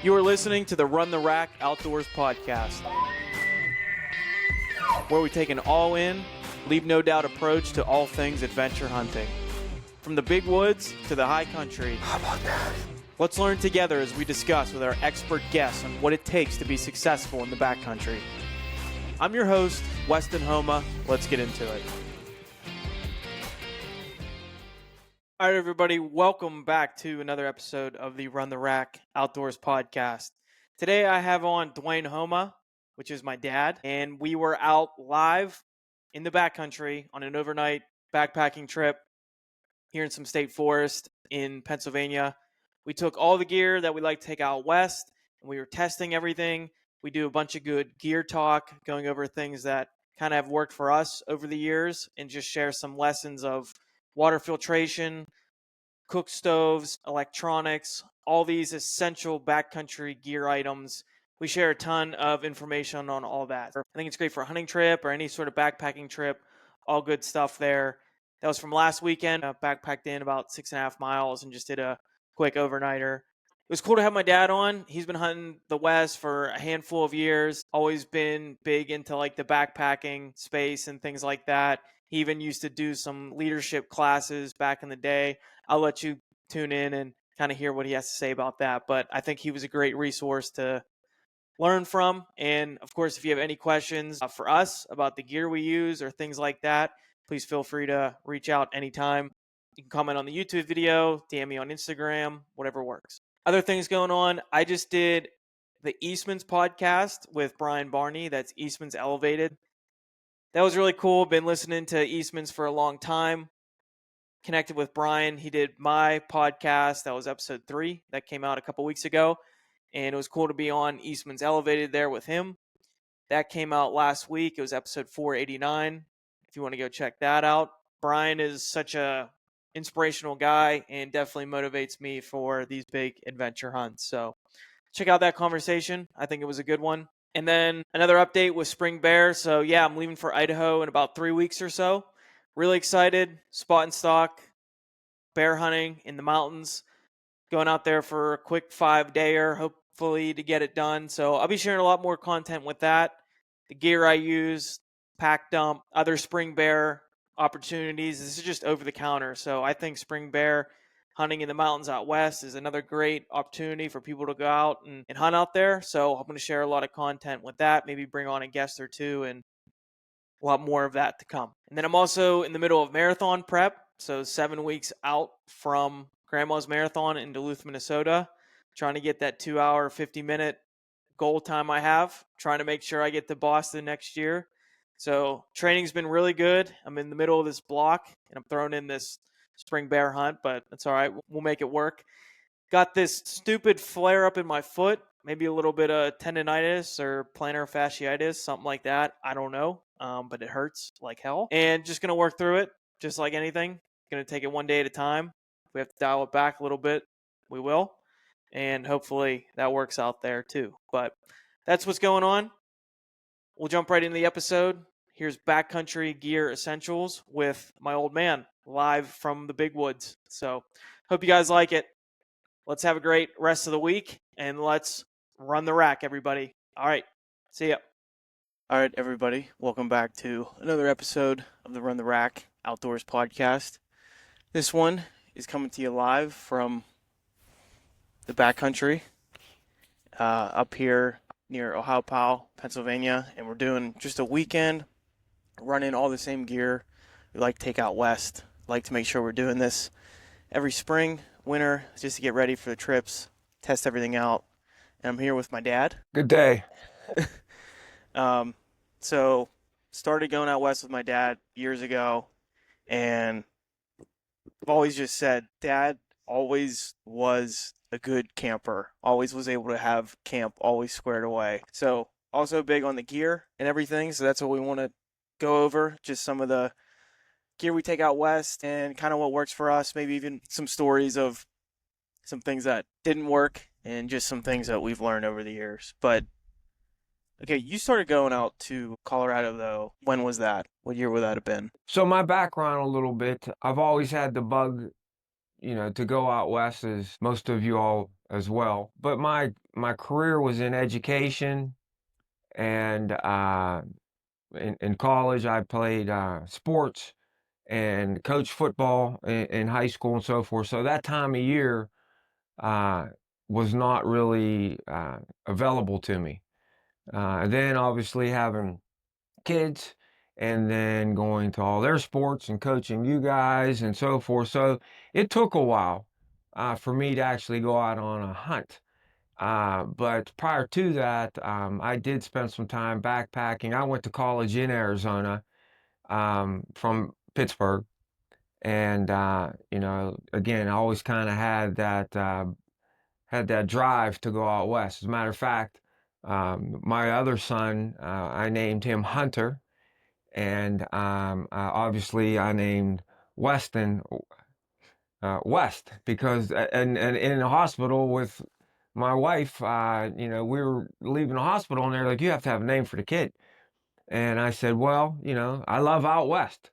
You are listening to the Run the Rack Outdoors podcast, where we take an all-in, leave no doubt approach to all things adventure hunting. From the big woods to the high country. How about that? Let's learn together as we discuss with our expert guests on what it takes to be successful in the backcountry. I'm your host, Weston Homa. Let's get into it. All right, everybody, welcome back to another episode of the Run the Rack Outdoors podcast. Today I have on Dwayne Homa, which is my dad, and we were out live in the backcountry on an overnight backpacking trip here in some state forest in Pennsylvania. We took all the gear that we like to take out west, and we were testing everything. We do a bunch of good gear talk, going over things that kind of have worked for us over the years, and just share some lessons of water filtration, cook stoves, electronics, all these essential backcountry gear items. We share a ton of information on all that. I think it's great for a hunting trip or any sort of backpacking trip. All good stuff there. That was from last weekend. I backpacked in about 6.5 miles and just did a quick overnighter. It was cool to have my dad on. He's been hunting the West for a handful of years. Always been big into like the backpacking space and things like that. He even used to do some leadership classes back in the day. I'll let you tune in and kind of hear what he has to say about that. But I think he was a great resource to learn from. And of course, if you have any questions for us about the gear we use or things like that, please feel free to reach out anytime. You can comment on the YouTube video, DM me on Instagram, whatever works. Other things going on. I just did the Eastman's podcast with Brian Barney. That's Eastman's Elevated. That was really cool. Been listening to Eastman's for a long time. Connected with Brian. He did my podcast. That was episode 3. That came out a couple weeks ago. And it was cool to be on Eastman's Elevated there with him. That came out last week. It was episode 489. If you want to go check that out. Brian is such a inspirational guy and definitely motivates me for these big adventure hunts. So check out that conversation. I think it was a good one. And then another update with Spring Bear. So yeah, I'm leaving for Idaho in about 3 weeks or so. Really excited. Spot and stock, bear hunting in the mountains. Going out there for a quick 5-dayer, hopefully to get it done. So I'll be sharing a lot more content with that. The gear I use, pack dump, other Spring Bear opportunities. This is just over the counter. So I think Spring Bear hunting in the mountains out west is another great opportunity for people to go out and hunt out there. So I'm going to share a lot of content with that, maybe bring on a guest or two, and a lot more of that to come. And then I'm also in the middle of marathon prep. So 7 weeks out from Grandma's Marathon in Duluth, Minnesota. Trying to get that 2-hour, 50-minute goal time I have. Trying to make sure I get to Boston next year. So training's been really good. I'm in the middle of this block, and I'm throwing in this spring bear hunt, but that's all right. We'll make it work. Got this stupid flare up in my foot, maybe a little bit of tendonitis or plantar fasciitis, something like that. I don't know, but it hurts like hell. And just going to work through it, just like anything. Going to take it one day at a time. If we have to dial it back a little bit, we will. And hopefully that works out there too. But that's what's going on. We'll jump right into the episode. Here's Backcountry Gear Essentials with my old man, live from the big woods. So hope you guys like it. Let's have a great rest of the week, and let's run the rack, everybody. All right, see ya. All right, everybody, welcome back to another episode of the Run the Rack Outdoors podcast. This one is coming to you live from the backcountry up here near Ohio, Pennsylvania, and we're doing just a weekend, running all the same gear we like to take out west. Like to make sure we're doing this every spring, winter, just to get ready for the trips, test everything out. And I'm here with my dad. Good day. So started going out west with my dad years ago, and I've always just said Dad always was a good camper, always was able to have camp always squared away. So also big on the gear and everything. So that's what we want to go over, just some of the gear we take out west and kind of what works for us, maybe even some stories of some things that didn't work and just some things that we've learned over the years. But okay, you started going out to Colorado though. When was that? What year would that have been? So my background a little bit, I've always had the bug, to go out west, as most of you all as well. But my career was in education, and in college I played sports and coached football in high school and so forth. So that time of year uh, was not really available to me. Then obviously having kids and then going to all their sports and coaching you guys and so forth. So it took a while for me to actually go out on a hunt. But prior to that, I did spend some time backpacking. I went to college in Arizona from Pittsburgh. And, again, I always kind of had that drive to go out west. As a matter of fact, my other son, I named him Hunter, and obviously I named Weston West because, and in the hospital with my wife, we were leaving the hospital and they're like, you have to have a name for the kid. And I said, well, I love out west.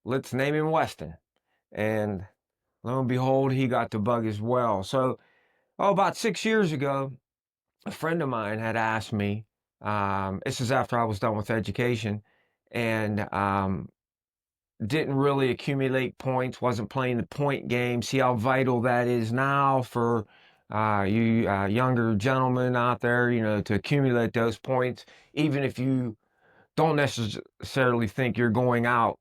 Let's name him Weston. And lo and behold, he got the bug as well. So, about 6 years ago, a friend of mine had asked me, this is after I was done with education, and didn't really accumulate points, wasn't playing the point game. See how vital that is now for you younger gentlemen out there, to accumulate those points, even if you don't necessarily think you're going out,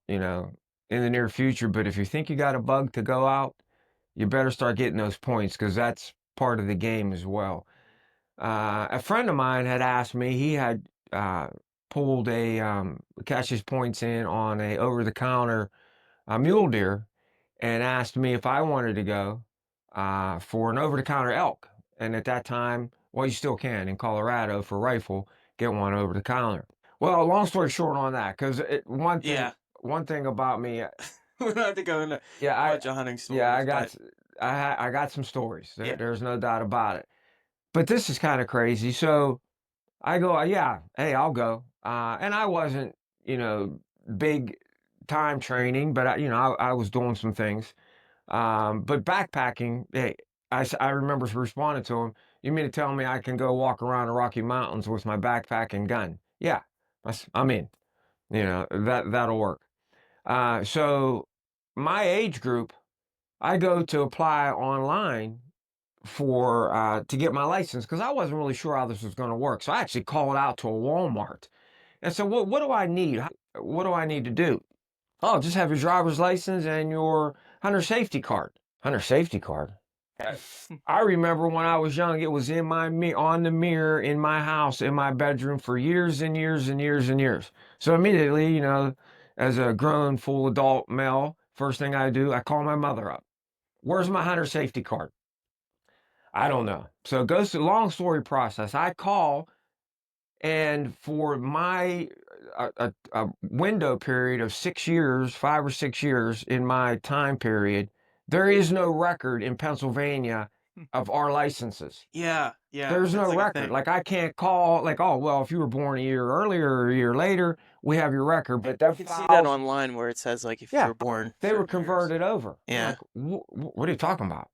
in the near future. But if you think you got a bug to go out, you better start getting those points because that's part of the game as well. A friend of mine had asked me, he had pulled catch his points in on a over-the-counter mule deer and asked me if I wanted to go for an over-the-counter elk. And at that time, well, you still can in Colorado for rifle, get one over the counter. Well, long story short on that, because Yeah. one thing about me, We don't have to go into yeah, a bunch of hunting yeah, stories, but I got some stories. yeah. There's no doubt about it. But this is kind of crazy. So I go, yeah, hey, I'll go. And I wasn't, big time training, but I was doing some things. But backpacking, hey, I remember responding to him. You mean to tell me I can go walk around the Rocky Mountains with my backpack and gun? Yeah, I'm in. That'll work. So my age group, I go to apply online for to get my license because I wasn't really sure how this was going to work. So I actually called out to a Walmart and said, what do I need? What do I need to do? Oh, just have your driver's license and your hunter safety card. Hunter safety card? I remember when I was young, it was in on the mirror in my house, in my bedroom for years and years and years and years. So immediately, as a grown, full adult male, first thing I do, I call my mother up. Where's my hunter safety card? I don't know. So it goes through long story process. I call, and for my a window period of 6 years, 5 or 6 years in my time period, there is no record in Pennsylvania of our licenses. Yeah, There's no that's like a record. thing. Like I can't call like, oh well, if you were born a year earlier or a year later, we have your record. But You that can see that files, online where it says like if you yeah, were born they were certain years. converted over. I'm Yeah. like, what are you talking about?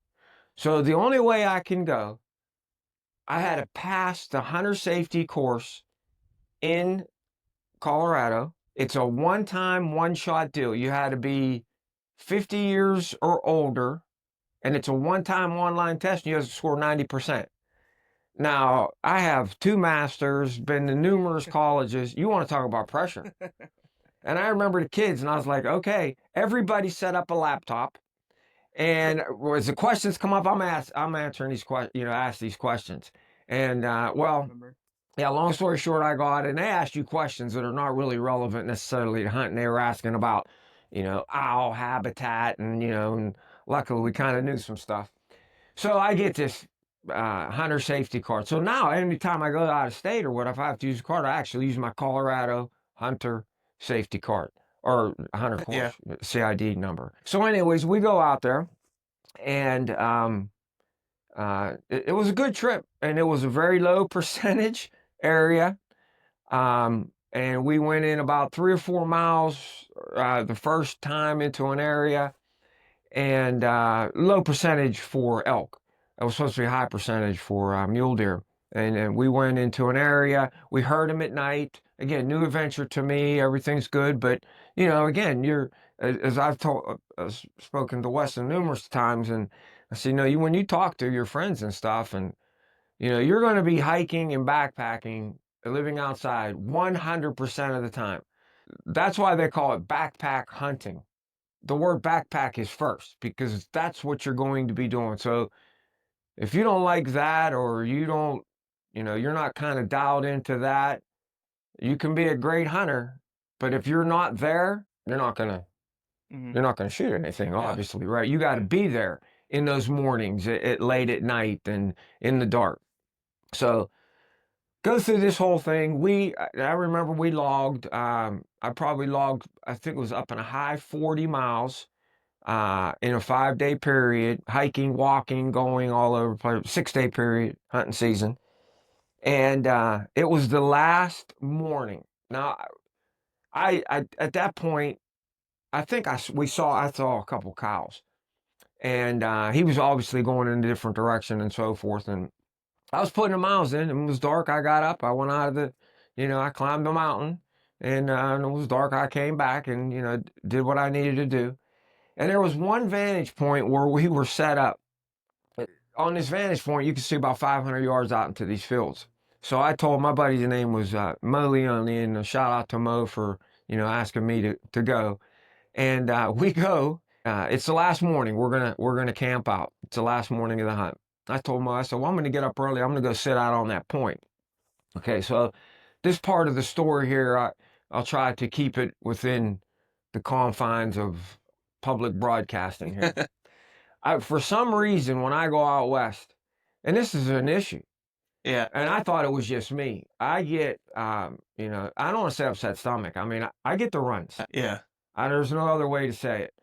So the only way I can go, I had to pass the hunter safety course in Colorado. It's a one-time, one-shot deal. You had to be 50 years or older, and it's a one-time online test, and you have to score 90%. Now, I have 2 masters, been to numerous colleges. You want to talk about pressure. And I remember the kids, and I was like, okay, everybody set up a laptop. And as the questions come up, I'm answering these questions, ask these questions. And, well, yeah, long story short, I got it, and they asked you questions that are not really relevant necessarily to hunting. They were asking about, owl habitat, and luckily we kind of knew some stuff. So I get this hunter safety card. So now, anytime I go out of state or what, if I have to use a card, I actually use my Colorado hunter safety card or hunter Yeah. course CID number. So, anyways, we go out there, and it was a good trip, and it was a very low percentage area. And we went in about 3 or 4 miles the first time into an area, and low percentage for elk. It was supposed to be a high percentage for mule deer. And we went into an area. We heard them at night. Again, new adventure to me. Everything's good, but again, you're as I've told, spoken to Weston numerous times, and I said, when you talk to your friends and stuff, and you're going to be hiking and backpacking, living outside 100% of the time. That's why they call it backpack hunting. The word backpack is first because that's what you're going to be doing. So if you don't like that, or you don't, you're not kind of dialed into that, you can be a great hunter, but if you're not there, Mhm. you're not gonna shoot anything, Yeah. obviously, right? You got to be there in those mornings, late at night, and in the dark. So go through this whole thing. I remember we logged. I probably logged. I think it was up in a high 40 miles in a 5-day period, hiking, walking, going all over the place, 6-day period, hunting season. And it was the last morning. Now, I at that point, I think I saw a couple cows, and he was obviously going in a different direction and so forth. And I was putting the miles in, and it was dark. I got up, I went out of I climbed the mountain, and it was dark. I came back and did what I needed to do. And there was one vantage point where we were set up. On this vantage point, you could see about 500 yards out into these fields. So I told my buddy's name was Mo Leone, and a shout out to Mo for asking me to go. And we go. It's the last morning. We're gonna camp out. It's the last morning of the hunt. I told Mo, I said, well, I'm gonna get up early. I'm gonna go sit out on that point. Okay, so this part of the story here, I'll try to keep it within the confines of public broadcasting here. For some reason, when I go out west, and this is an issue, Yeah. and I thought it was just me, I get, I don't want to say upset stomach. I mean, I get the runs. Yeah. There's no other way to say it.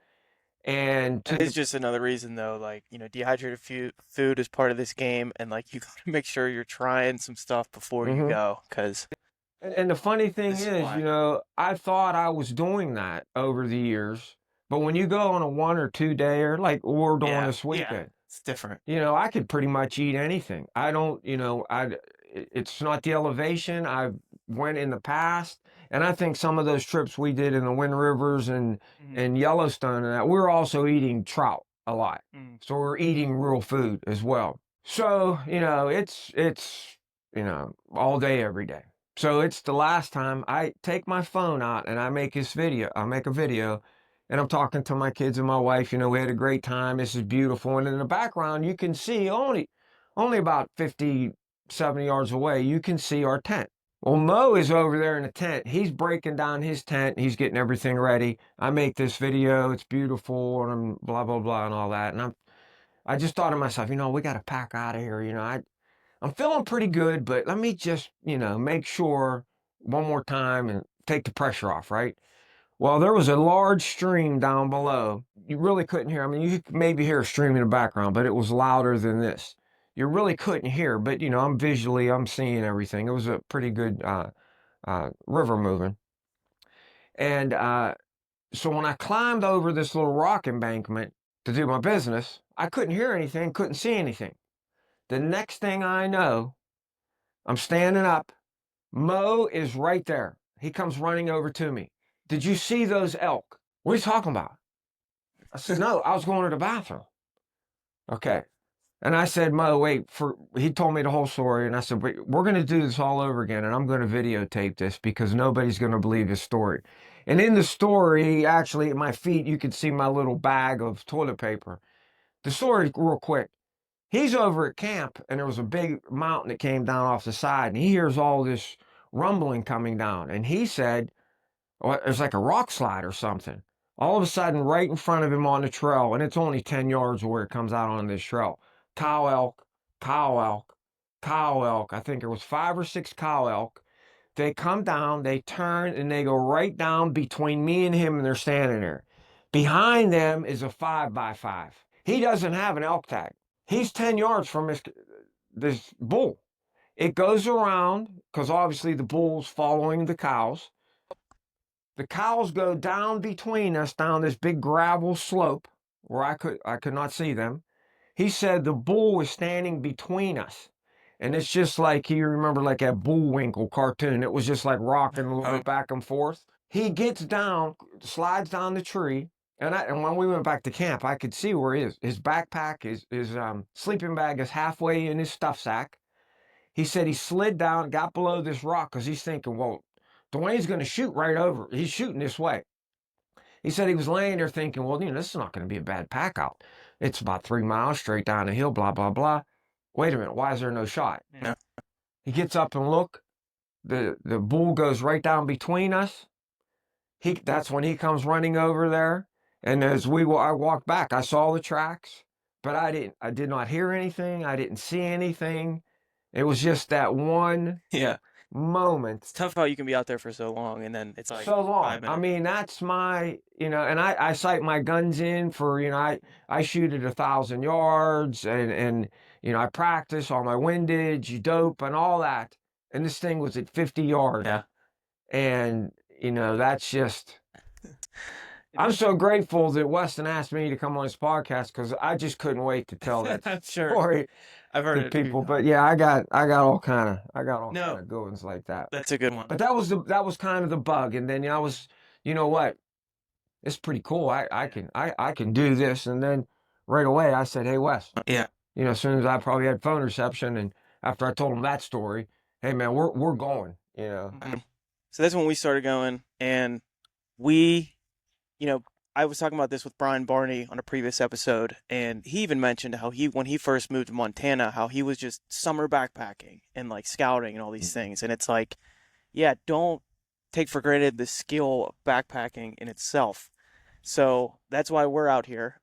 And And it's just another reason though, like, dehydrated food is part of this game, and like you gotta make sure you're trying some stuff before you go, because and the funny thing this is is, why. I thought I was doing that over the years, but when you go on a 1 or 2 day, or like we're doing Yeah, this weekend, it's different. I could pretty much eat anything. I don't, it's not the elevation. I've went in the past, and I think some of those trips we did in the Wind Rivers Mhm. and Yellowstone and that, we're also eating trout a lot. Mm. So we're eating real food as well. So, it's all day, every day. So it's the last time I take my phone out and I make this video. I make a video, and I'm talking to my kids and my wife. We had a great time. This is beautiful. And in the background, you can see only about 50, 70 yards away, you can see our tent. Well, Mo is over there in the tent. He's breaking down his tent. He's getting everything ready. I make this video. It's beautiful, and I'm blah, blah, blah, and all that. And I just thought to myself, we got to pack out of here. I'm feeling pretty good, but let me just, make sure one more time and take the pressure off, right? Well, there was a large stream down below. You really couldn't hear. I mean, you could maybe hear a stream in the background, but it was louder than this. You really couldn't hear, but I'm seeing everything. It was a pretty good river moving. And so when I climbed over this little rock embankment to do my business, I couldn't hear anything, couldn't see anything. The next thing I know, I'm standing up. Mo is right there. He comes running over to me. Did you see those elk? What are you talking about? I said, no, I was going to the bathroom. Okay. And I said, Mo, wait, he told me the whole story. And I said, wait, we're going to do this all over again. And I'm going to videotape this because nobody's going to believe his story. And in the story, actually, at my feet, you could see my little bag of toilet paper. The story, real quick. He's over at camp, and there was a big mountain that came down off the side. And he hears all this rumbling coming down. And he said, well, it's like a rock slide or something. All of a sudden, right in front of him on the trail, and it's only 10 yards where it comes out on this trail. Cow elk, cow elk, cow elk. I think there was 5 or 6 cow elk. They come down, they turn, and they go right down between me and him, and they're standing there. Behind them is a 5x5. He doesn't have an elk tag. He's 10 yards from this bull. It goes around, because obviously the bull's following the cows. The cows go down between us, down this big gravel slope, where I could not see them. He said the bull was standing between us. And it's just like, you remember like that Bullwinkle cartoon. It was just like rocking a little bit back and forth. He gets down, slides down the tree. And when we went back to camp, I could see where he is. His backpack, his sleeping bag is halfway in his stuff sack. He said he slid down, got below this rock because he's thinking, well, Dwayne's going to shoot right over. He's shooting this way. He said he was laying there thinking, well, this is not going to be a bad pack out. It's about 3 miles straight down the hill, blah, blah, blah. Wait a minute, why is there no shot? Yeah. He gets up and look. The bull goes right down between us. That's when he comes running over there. And as I walked back, I saw the tracks, but I did not hear anything. I didn't see anything. It was just that one moment. It's tough how you can be out there for so long and then it's like so long. 5 minutes. I mean, that's my, and I sight my guns in for, I shoot at 1,000 yards and I practice all my windage, dope and all that. And this thing was at 50 yards. Yeah. And, that's just, I'm so grateful that Weston asked me to come on his podcast because I just couldn't wait to tell that story. I've heard it people, but yeah, I got all kind of good ones like that. That's a good one. But that was kind of the bug, and then I was, what, it's pretty cool. I can do this, and then right away I said, hey Wes, as soon as I probably had phone reception, and after I told him that story, hey man, we're going, So that's when we started going, and we, I was talking about this with Brian Barney on a previous episode, and he even mentioned how when he first moved to Montana, how he was just summer backpacking and like scouting and all these things. And it's like, yeah, don't take for granted the skill of backpacking in itself. So that's why we're out here.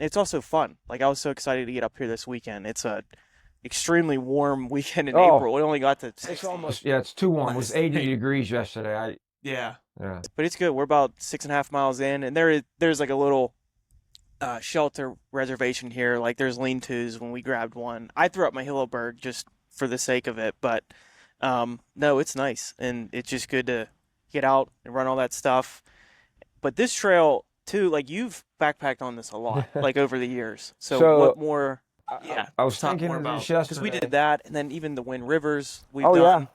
It's also fun. Like I was so excited to get up here this weekend. It's a extremely warm weekend in April. We only got to 60. It's almost, it's too warm. It was 80 degrees yesterday. Yeah. But it's good. We're about 6.5 miles in, and there's like a little shelter reservation here. Like there's lean-tos when we grabbed one. I threw up my Hilleberg just for the sake of it, but no, it's nice, and it's just good to get out and run all that stuff. But this trail too, like you've backpacked on this a lot, like over the years. So what more? I was thinking about this because we did that, and then even the Wind Rivers we've done.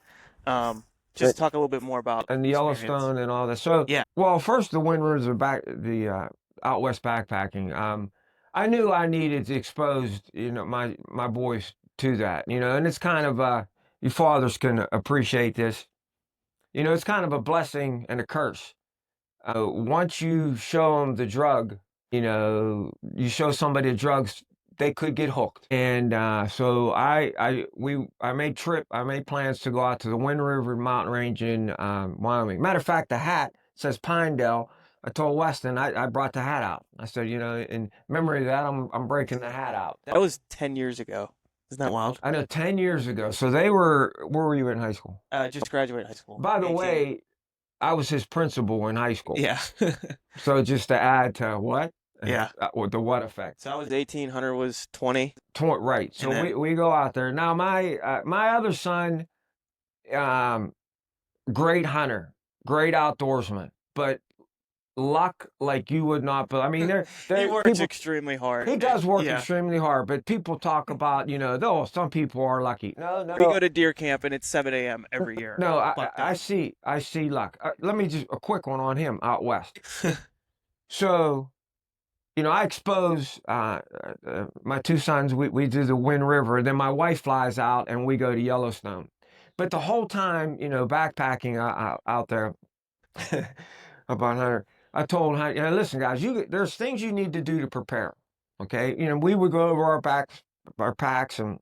Just talk a little bit more about and the Yellowstone and all that. So well, first the Wind Rivers are out west backpacking. I knew I needed to expose my boys to that, and it's kind of you fathers can appreciate this. It's kind of a blessing and a curse. Once you show them the drug, you show somebody the drugs, they could get hooked. And so I made plans to go out to the Wind River mountain range in Wyoming. Matter of fact, the hat says Pinedale. I told Weston I brought the hat out. I said, in memory of that, I'm breaking the hat out. That was 10 years ago. Isn't that wild? I know, 10 years ago. So where were you in high school? Just graduated high school. By the way, I was his principal in high school. Yeah. So just to add to what? Yeah. The what effect? So I was 18, Hunter was 20. Right. So we go out there. Now my other son, great hunter, great outdoorsman, but luck like you would not. But I mean, he works extremely hard. He does work extremely hard. But people talk about though some people are lucky. No. We go to deer camp and it's 7 a.m. every year. No, I see luck. Let me just a quick one on him out west. So. I expose my two sons. We do the Wind River. Then my wife flies out, and we go to Yellowstone. But the whole time, backpacking out there, about Hunter, I told Hunter, listen, guys, there's things you need to do to prepare. Okay, we would go over our packs, and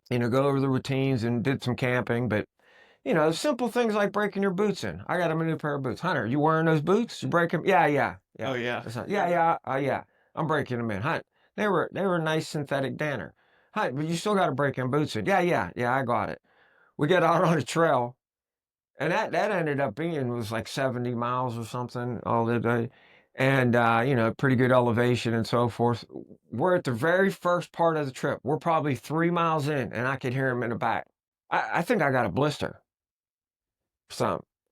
go over the routines and did some camping, but. Simple things like breaking your boots in. I got him a new pair of boots. Hunter, you wearing those boots? You break them? Yeah. Oh yeah. Yeah. I'm breaking them in. Hunt. They were nice synthetic Danner. Hunt, but you still got to break them boots in. Yeah. I got it. We get out on the trail, and that ended up was like 70 miles or something all the day, and pretty good elevation and so forth. We're at the very first part of the trip. We're probably 3 miles in, and I could hear him in the back. I think I got a blister.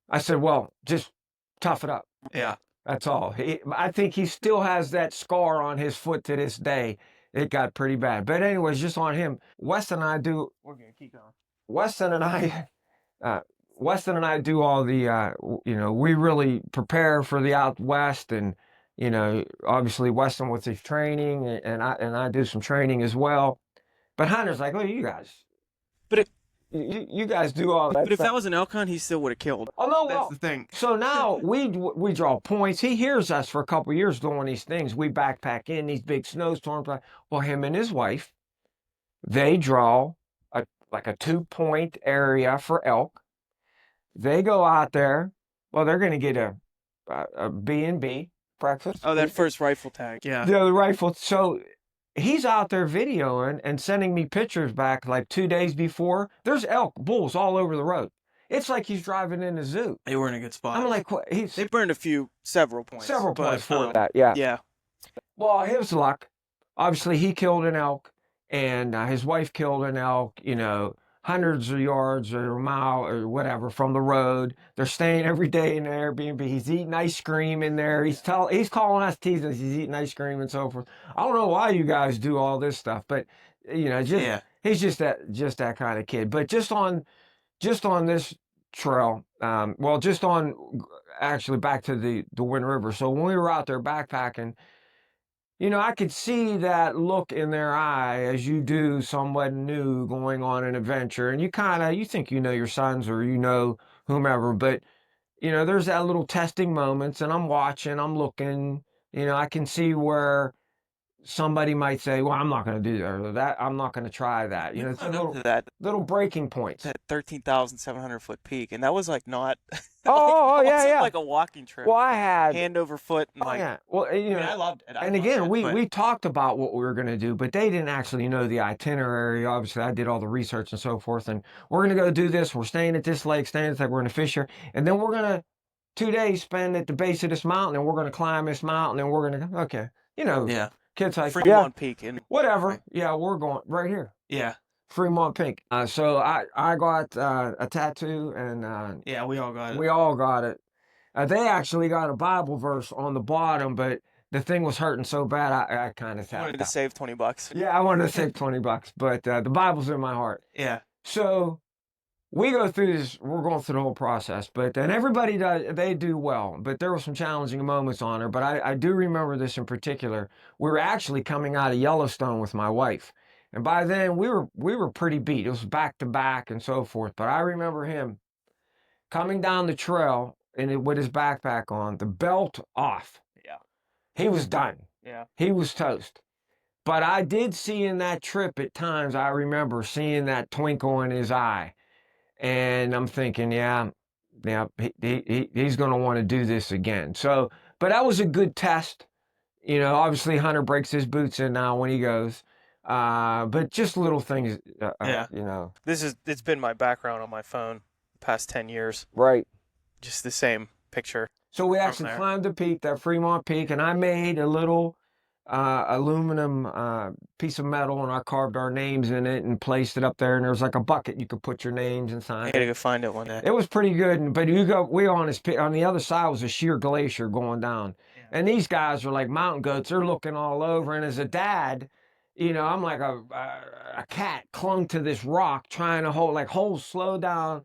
I said, well, just tough it up. Yeah. That's all. I think he still has that scar on his foot to this day. It got pretty bad. But anyways, just on him, Weston and I do. We're gonna keep going. Weston and I, uh, Weston and I do all the. We really prepare for the out west, and obviously Weston with his training, and I do some training as well. But Hunter's like, oh, you guys, But if you guys do all that. but if that was an elk hunt, he still would have killed. Oh no, That's well, the thing. so now we draw points. He hears us for a couple of years doing these things. We backpack in these big snowstorms. Well, him and his wife, they draw like a 2-point area for elk. They go out there. Well, they're going to get a B&B breakfast. Oh, that first rifle tag. Yeah. The rifle. So he's out there videoing and sending me pictures back like 2 days before. There's elk, bulls all over the road. It's like he's driving in a zoo. They were in a good spot. I'm like, what? They burned several points. Several points for that, yeah. Yeah. Well, his luck. Obviously, he killed an elk, and his wife killed an elk, hundreds of yards or a mile or whatever from the road. They're staying every day in the Airbnb. He's eating ice cream in there. He's calling us, teasing us. He's eating ice cream and so forth. I don't know why you guys do all this stuff, but he's just that kind of kid. But just on this trail, actually back to the Wind River. So when we were out there backpacking, I could see that look in their eye as you do someone new going on an adventure. And you think your sons or whomever, but, there's that little testing moments, and I'm watching, I'm looking, I can see where somebody might say, well, I'm not going to do that, or that, I'm not going to try that. It's little breaking points. That 13,700 foot peak, and that was like not. Yeah. Like a walking trip. Well, I had hand over foot. And yeah. Well, I loved it. And again, we talked about what we were going to do, but they didn't actually know the itinerary. Obviously, I did all the research and so forth, and we're going to go do this. We're staying at this lake, we're going to fish here, and then we're going to 2 days spend at the base of this mountain, and we're going to climb this mountain, and we're going to go. Okay, yeah. Kids like Fremont Peak and whatever. Right. Yeah, we're going right here. Yeah. Fremont Peak. So I got a tattoo, and yeah, we all got it. We all got it. They actually got a Bible verse on the bottom, but the thing was hurting so bad, I kind of wanted to save $20. Yeah, I wanted to save $20, but the Bible's in my heart. Yeah. So we go through this. We're going through the whole process, but then everybody does. They do well, but there were some challenging moments on her. But I do remember this in particular. We were actually coming out of Yellowstone with my wife, and by then we were pretty beat. It was back to back and so forth. But I remember him coming down the trail with his backpack on, the belt off. Yeah, he was done. Yeah, he was toast. But I did see in that trip at times. I remember seeing that twinkle in his eye. And I'm thinking, he's going to want to do this again. So, but that was a good test. Obviously Hunter breaks his boots in now when he goes. But just little things, it's been my background on my phone the past 10 years. Right. Just the same picture. So we actually climbed the peak, that Fremont Peak, and I made a little aluminum piece of metal, and I carved our names in it and placed it up there, and there was like a bucket you could put your names inside. I gotta go find it one day. It was pretty good, but we on the other side was a sheer glacier going down, and these guys are like mountain goats. They're looking all over, and as a dad, I'm like a cat clung to this rock trying to hold slow down.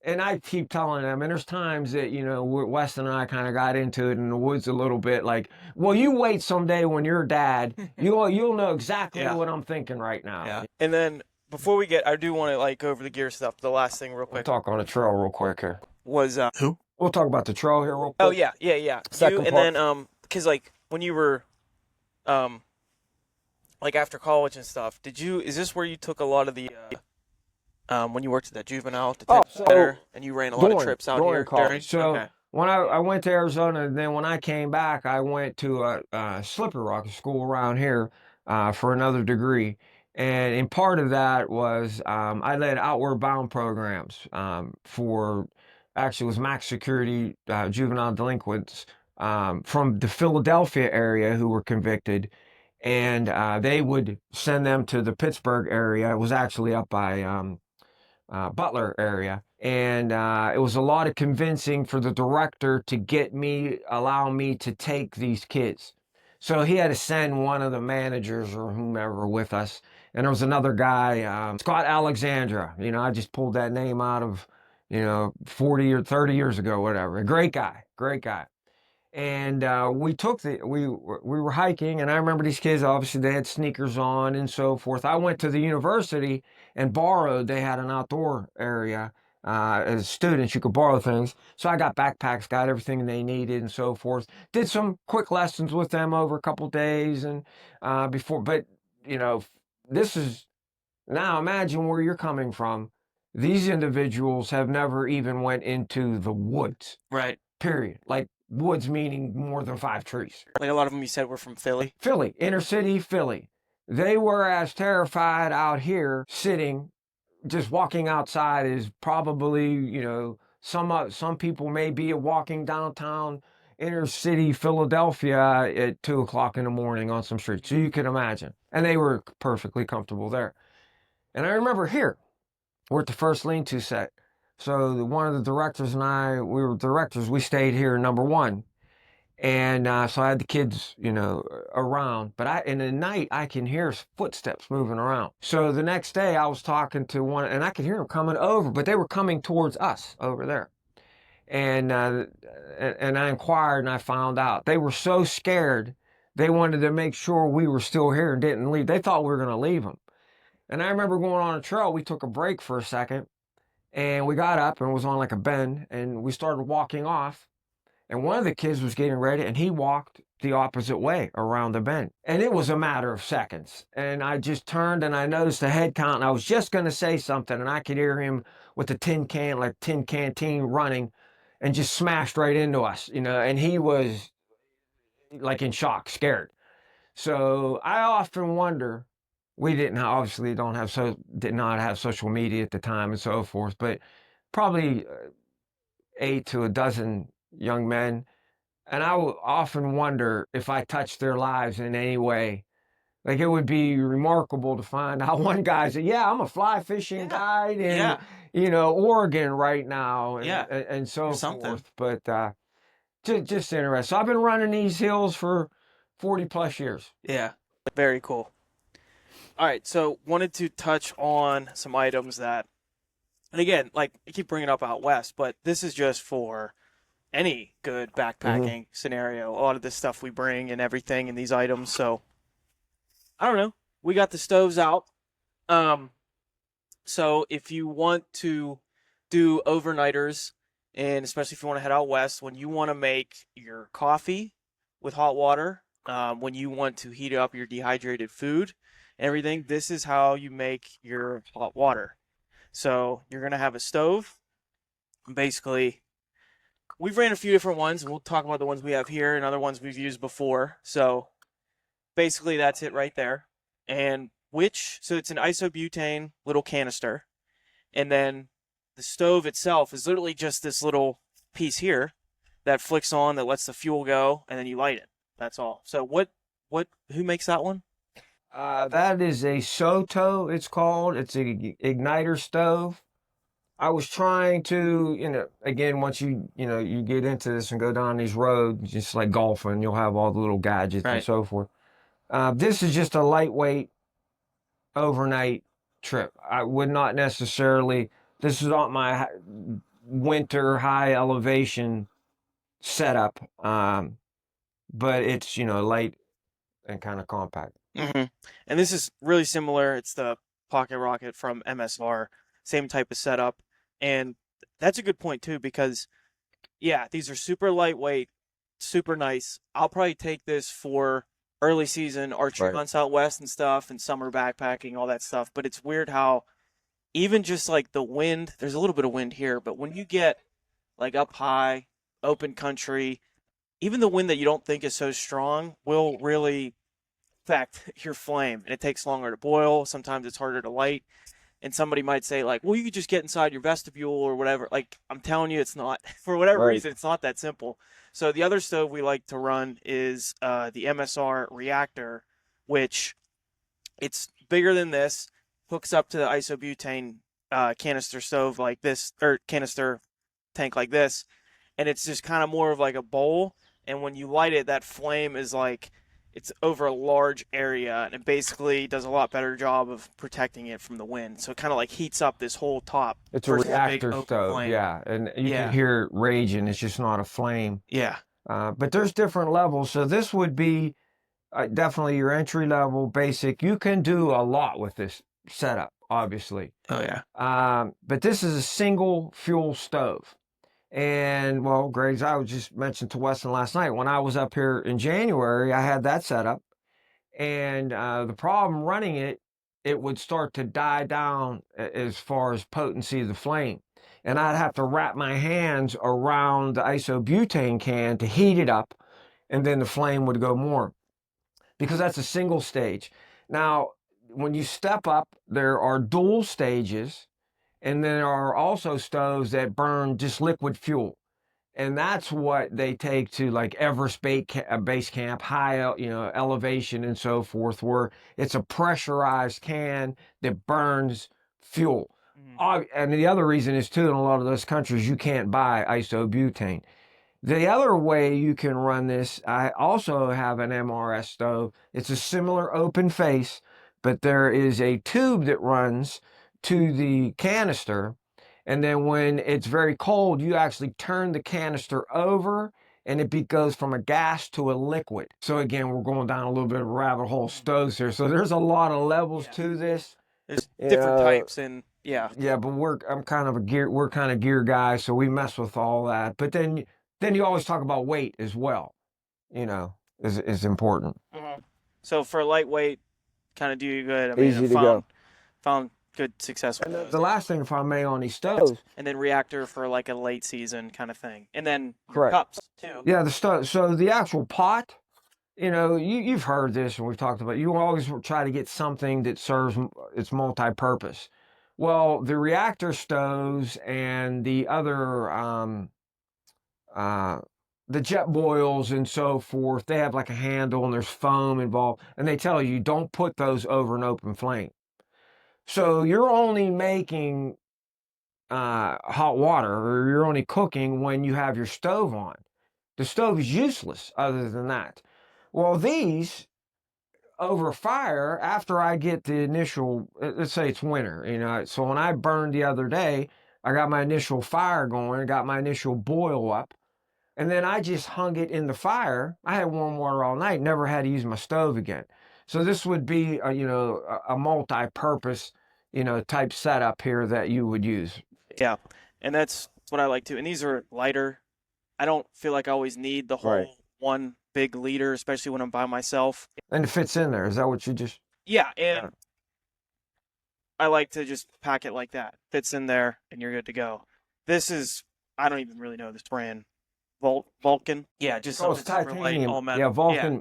And I keep telling them, and there's times that, Weston and I kind of got into it in the woods a little bit, like, well, you wait someday when you're a dad, you'll know exactly what I'm thinking right now. Yeah. And then before we I do want to go over the gear stuff. The last thing real quick. We'll talk on the trail real quick here. Was who? We'll talk about the trail here real quick. Oh yeah. Second part. And then because when you were after college and stuff, is this where you took a lot of the when you worked at that juvenile detention center, and you ran a lot of trips out here? So when I went to Arizona, and then when I came back, I went to a Slippery Rock school around here for another degree. And part of that was I led outward bound programs for, actually it was max security juvenile delinquents from the Philadelphia area who were convicted. And they would send them to the Pittsburgh area. It was actually up by Butler area. And it was a lot of convincing for the director to allow me to take these kids. So he had to send one of the managers or whomever with us. And there was another guy, Scott Alexandra. I just pulled that name out of, 40 or 30 years ago, whatever. A great guy, great guy. And we were hiking, and I remember these kids, obviously they had sneakers on and so forth. I went to the university and borrowed, they had an outdoor area. As students, you could borrow things. So I got backpacks, got everything they needed and so forth. Did some quick lessons with them over a couple days and but you know, this is, now imagine where you're coming from. These individuals have never even went into the woods. Right. Period. Like woods meaning more than 5 trees. Like a lot of them you said were from Philly. Philly, inner city Philly. They were as terrified out here sitting, just walking outside as probably, some people may be walking downtown inner city Philadelphia at 2 o'clock in the morning on some streets. So you can imagine. And they were perfectly comfortable there. And I remember here, we're at the first lean-to set. So one of the directors and I, we were directors, we stayed here number 1. And so I had the kids, around. But in the night, I can hear footsteps moving around. So the next day, I was talking to one, and I could hear them coming over, but they were coming towards us over there. And I inquired, and I found out. They were so scared, they wanted to make sure we were still here and didn't leave. They thought we were going to leave them. And I remember going on a trail. We took a break for a second, and we got up, and it was on like a bend, and we started walking off. And one of the kids was getting ready, and he walked the opposite way around the bend. And it was a matter of seconds. And I just turned, and I noticed the head count, and I was just going to say something, and I could hear him with the tin canteen running, and just smashed right into us, and he was like in shock, scared. So I often wonder, we didn't obviously did not have social media at the time and so forth, but probably 8 to a dozen young men. And I would often wonder if I touched their lives in any way. Like it would be remarkable to find out one guy said, "Yeah, I'm a fly fishing guide in, Oregon right now," and so forth. But just interesting. So I've been running these hills for 40 plus years. Yeah, very cool. All right, so wanted to touch on some items that, and again, like I keep bringing up out west, but this is just for any good backpacking scenario. A lot of this stuff we bring and everything and these items. So I don't know. We got the stoves out. So if you want to do overnighters, and especially if you want to head out west, when you want to make your coffee with hot water, when you want to heat up your dehydrated food and everything, this is how you make your hot water. So you're going to have a stove. Basically, we've ran a few different ones, and we'll talk about the ones we have here and other ones we've used before. So basically that's it right there. And so it's an isobutane little canister. And then the stove itself is literally just this little piece here that flicks on, that lets the fuel go, and then you light it. That's all. So who makes that one? That is a Soto, it's called. It's an igniter stove. I was trying to, again, once you get into this and go down these roads, just like golfing, you'll have all the little gadgets and so forth. This is just a lightweight overnight trip. I would not necessarily, this is not my winter high elevation setup, but it's, light and kind of compact. Mm-hmm. And this is really similar. It's the Pocket Rocket from MSR, same type of setup. And that's a good point too, because these are super lightweight, super nice. I'll probably take this for early season archery hunts out west and stuff, and summer backpacking, all that stuff. But it's weird how even just like the wind, there's a little bit of wind here, but when you get like up high, open country, even the wind that you don't think is so strong will really affect your flame, and it takes longer to boil. Sometimes it's harder to light. And somebody might say, like, well, you could just get inside your vestibule or whatever. Like, I'm telling you, it's not. For whatever reason, it's not that simple. So the other stove we like to run is the MSR reactor, which it's bigger than this, hooks up to the isobutane canister stove like this, or canister tank like this, and it's just kind of more of like a bowl. And when you light it, that flame is like it's over a large area, and it basically does a lot better job of protecting it from the wind. So it kind of like heats up this whole top. It's a Versus a big reactor open stove, flame. yeah, and you can Yeah, hear it raging. It's just not a flame. yeah, But there's different levels. So this would be definitely your entry level basic. You can do a lot with this setup, obviously. oh yeah, But this is a single fuel stove. And well, Greg's, I was just mentioned to Weston last night when I was up here in January, I had that set up. And the problem running it, it would start to die down as far as potency of the flame. And I'd have to wrap my hands around the isobutane can to heat it up, and then the flame would go more because that's a single stage. Now, when you step up, there are dual stages, and there are also stoves that burn just liquid fuel. And that's what they take to like Everest base camp, high elevation and so forth, where it's a pressurized can that burns fuel. And the other reason is too, in a lot of those countries, you can't buy isobutane. The other way you can run this, I also have an MRS stove. It's a similar open face, but there is a tube that runs to the canister. And then when it's very cold, you actually turn the canister over and it goes from a gas to a liquid. So again, we're going down a little bit of a rabbit hole stoves here. So there's a lot of levels to this. there's different types, and yeah, Yeah, but we're kind of gear guys, so we mess with all that. But then you always talk about weight as well, is important. So for lightweight, kind of do you good. I mean, Easy to go. Found good success with And those. the last thing, if I may, on these stoves. And then reactor for like a late season kind of thing, and then Correct. cups too. Yeah, the stove. So the actual pot, you've heard this and we've talked about it. You always try to get something that serves, it's multi-purpose. Well, the reactor stoves and the other the jet boils and so forth, they have like a handle and there's foam involved, and they tell you don't put those over an open flame. So you're only making hot water, or you're only cooking when you have your stove on. The stove is useless other than that. Well, these over fire, after I get the initial, let's say it's winter, so when I burned the other day, I got my initial fire going, I got my initial boil up, and then I just hung it in the fire. I had warm water all night, never had to use my stove again. So this would be a multi-purpose, type setup here that you would use. Yeah, and that's what I like too. And these are lighter. I don't feel like I always need the whole one big liter, especially when I'm by myself. And it fits in there. Is that what you just? Yeah, and I like to just pack it like that. Fits in there, and you're good to go. This is, I don't even really know this brand. Vulcan. Yeah, just it's titanium. All metal. Yeah, Vulcan.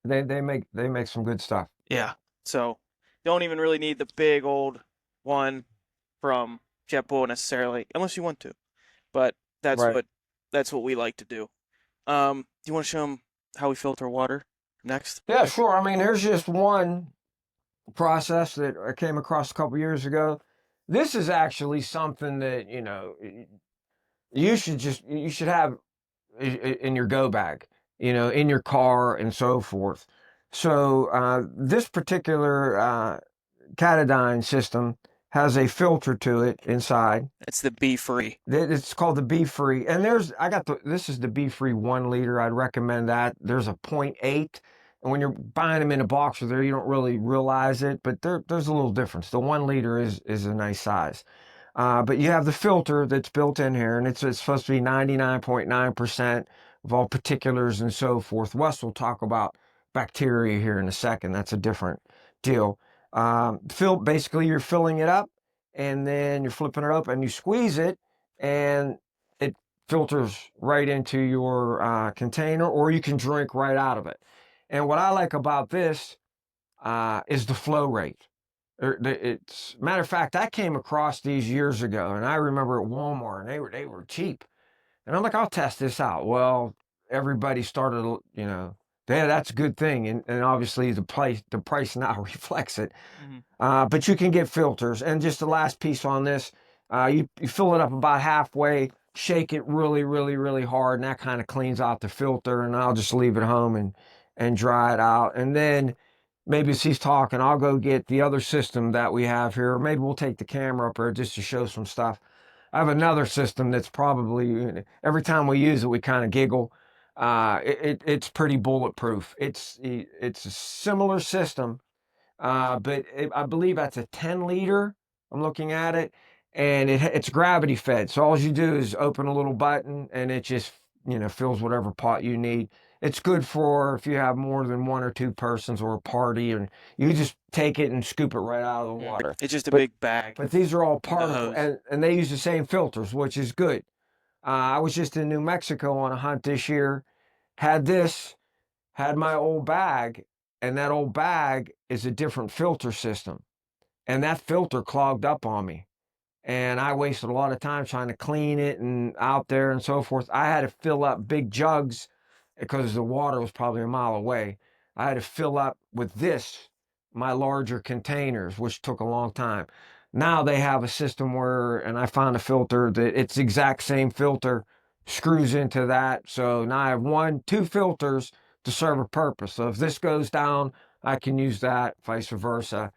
Yeah. They make some good stuff. Yeah. So don't even really need the big old one from JetBlue necessarily, unless you want to. But that's what we like to do. Do you want to show them how we filter water next? Yeah, sure. I mean, here's just one process that I came across a couple years ago. This is actually something that you should have in your go bag, in your car and so forth. So this particular Catadine system has a filter to it inside. It's the Be Free. It's called the Be Free. And this is the Be Free 1 liter. I'd recommend that. There's a 0.8. And when you're buying them in a box or there, you don't really realize it, but there's a little difference. The 1 liter is a nice size. But you have the filter that's built in here, and it's supposed to be 99.9% of all particulars and so forth. Wes will talk about bacteria here in a second. That's a different deal. Basically, you're filling it up, and then you're flipping it up, and you squeeze it, and it filters right into your container, or you can drink right out of it. And what I like about this is the flow rate. Matter of fact, I came across these years ago, and I remember at Walmart, and they were cheap. And I'm like, I'll test this out. Well, everybody started, Yeah, that's a good thing, and obviously the price now reflects it. Hmm. But you can get filters. And just the last piece on this, you fill it up about halfway, shake it really, really, really hard, and that kind of cleans out the filter. And I'll just leave it home and dry it out. And then maybe as he's talking, I'll go get the other system that we have here. Or maybe we'll take the camera up there just to show some stuff. I have another system that's probably, every time we use it, we kind of giggle. It's pretty bulletproof. It's a similar system, but I believe that's a 10 liter. I'm looking at it, and it's gravity fed. So all you do is open a little button, and it just fills whatever pot you need. It's good for if you have more than one or two persons or a party, and you just take it and scoop it right out of the water. It's just a But big bag. but these are all The hose. and they use the same filters, which is good. I was just in New Mexico on a hunt this year. Had this, had my old bag, and that old bag is a different filter system. And that filter clogged up on me. And I wasted a lot of time trying to clean it and out there and so forth. I had to fill up big jugs because the water was probably a mile away. I had to fill up with this, my larger containers, which took a long time. Now they have a system where, and I found a filter that it's the exact same filter, screws into that. So now I have two filters to serve a purpose. So if this goes down, I can use that, vice versa.